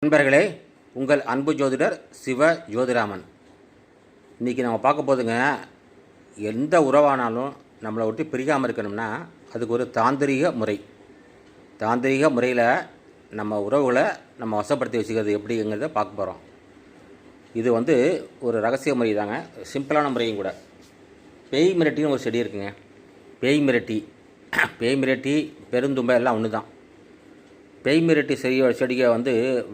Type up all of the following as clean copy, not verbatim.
நண்பர்களே, உங்கள் அன்பு ஜோதிடர் சிவ ஜோதிராமன். இன்றைக்கி நம்ம பார்க்க போதுங்க, எந்த உறவானாலும் நம்மளை விட்டு பிரியாமல் இருக்கணும்னா அதுக்கு ஒரு தாந்திரிக முறையில் நம்ம உறவுகளை நம்ம வசப்படுத்தி வச்சுக்கிறது எப்படிங்கிறத பார்க்க போகிறோம். இது ஒரு ரகசிய முறை தாங்க, சிம்பிளான முறையும் கூட. பேய் மிரட்டின்னு ஒரு செடி இருக்குங்க. பேய் மிரட்டி பெருந்தும்பை எல்லாம் ஒன்று தான். பேய் மிரட்டி செடியை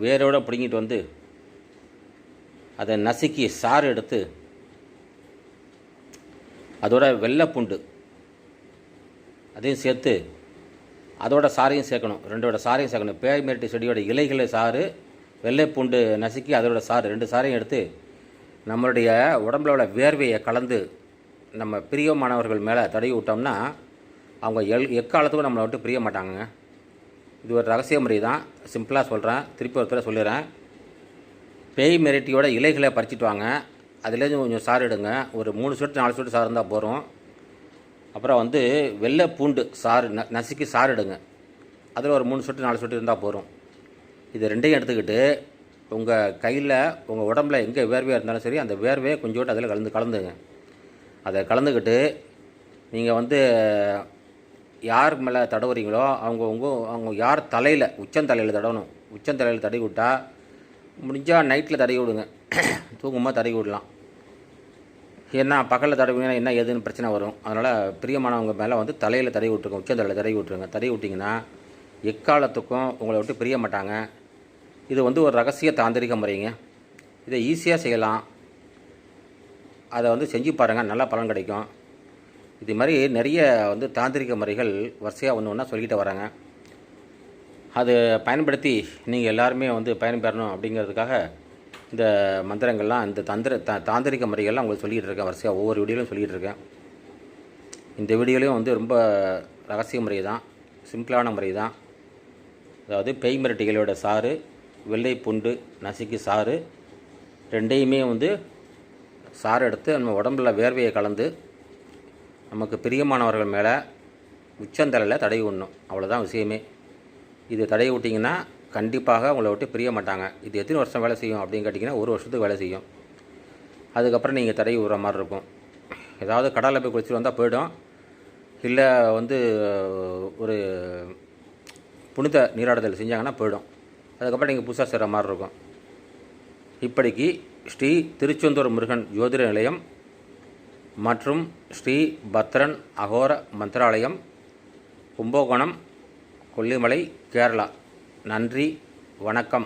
வேரோடு பிடுங்கிட்டு அதை நசுக்கி சாறு எடுத்து அதோட வெள்ளைப்பூண்டு அதையும் சேர்த்து அதோட சாரையும் சேர்க்கணும். ரெண்டோட சாரையும் சேர்க்கணும். பேய் மிரட்டி செடியோட இலைகளை சாறு, வெள்ளைப்பூண்டு நசுக்கி அதோட சாறு, ரெண்டு சாரையும் எடுத்து நம்மளுடைய உடம்புல உள்ள வேர்வையை கலந்து நம்ம பிரியமானவர்கள் மேலே தடவி விட்டோம்னா அவங்க எக்காலத்துக்கும் நம்மளை விட்டு பிரிய மாட்டாங்க. இது ஒரு ரகசிய முறை தான். சிம்பிளாக சொல்கிறேன், திருப்பி ஒருத்தர் சொல்லிடுறேன். பேய் மிரட்டியோட இலைகளை பறிச்சிட்டு வாங்க. அதுலேருந்து கொஞ்சம் சாறு எடுங்க. ஒரு 3 சொட்டு 4 சொட்டு சாறு இருந்தால் போகிறோம். அப்புறம் வெள்ளை பூண்டு சாறு நசுக்கி சாறு எடுங்க. அதில் ஒரு 3 சொட்டு 4 சொட்டு இருந்தால் போகிறோம். இது ரெண்டையும் எடுத்துக்கிட்டு உங்கள் கையில் உங்கள் உடம்புல எங்கே வேர்வையாக இருந்தாலும் சரி, அந்த வேர்வையை கொஞ்சோட்டு அதில் கலந்துங்க. அதை கலந்துக்கிட்டு நீங்கள் யாருக்கு மேலே தடவுறீங்களோ அவங்க யார் தலையில், உச்சந்தலையில் தடவணும். உச்சந்தலையில் தடவி விட்டால் முடிஞ்சால் நைட்டில் தடவி விடுங்க, தூங்கும்போது தடவி விடலாம். ஏன்னா பகலில் தடவிங்கன்னா என்ன ஏதுன்னு பிரச்சனை வரும். அதனால் பிரியமானவங்க மேலே தலையில் தடவி விட்டுருங்க, உச்சந்தலையில் தடவி விட்டுருங்க. தடவி விட்டிங்கன்னா எக்காலத்துக்கும் உங்களை விட்டு பிரிய மாட்டாங்க. இது ஒரு ரகசிய தாந்திரிக முறைங்க. இதை ஈஸியாக செய்யலாம். அதை செஞ்சு பாருங்கள், நல்ல பலன் கிடைக்கும். இது மாதிரி நிறைய தாந்திரிக முறைகள் வரிசையாக ஒன்று ஒன்றா சொல்லிக்கிட்டு வராங்க. அது பயன்படுத்தி நீங்கள் எல்லாருமே பயன்பெறணும் அப்படிங்கிறதுக்காக இந்த மந்திரங்கள்லாம், இந்த தாந்திரிக முறைகள்லாம் உங்களுக்கு சொல்லிகிட்டு இருக்கேன். வரிசையாக ஒவ்வொரு வீடியோலையும் சொல்லிகிட்டு இருக்கேன். இந்த வீடியோலையும் ரொம்ப ரகசிய முறை தான், சிம்பிளான முறை தான். அதாவது பேய் மிரட்டிகளோட சாறு, வெள்ளை பூண்டு நசுக்கி சாறு, ரெண்டையுமே சாறு எடுத்து நம்ம உடம்புல வேர்வையை கலந்து நமக்கு பிரியமானவர்கள் மேலே உச்சந்தலையில் தடவி விடணும். அவ்வளோதான் விஷயமே. இது தடவி விட்டிங்கன்னா கண்டிப்பாக உங்களை விட்டு பிரிய மாட்டாங்க. இது எத்தனை வருஷம் வேலை செய்யும் அப்படின்னு கேட்டிங்கன்னா 1 வருஷத்துக்கு வேலை செய்யும். அதுக்கப்புறம் நீங்கள் தடவி விடுற மாதிரி இருக்கும். ஏதாவது கடலில் போய் குளிச்சுட்டு வந்தால் போய்டும். இல்லை ஒரு புனித நீராடுதல் செஞ்சாங்கன்னா போய்டும். அதுக்கப்புறம் நீங்கள் புதுசாக செய்கிற மாதிரி இருக்கும். இப்படிக்கு ஸ்ரீ திருச்செந்தூர் முருகன் ஜோதிட நிலையம் மற்றும் ஸ்ரீ பத்ரன் அகோர மந்திராலயம், கும்பகோணம், கொல்லிமலை, கேரளா. நன்றி, வணக்கம்.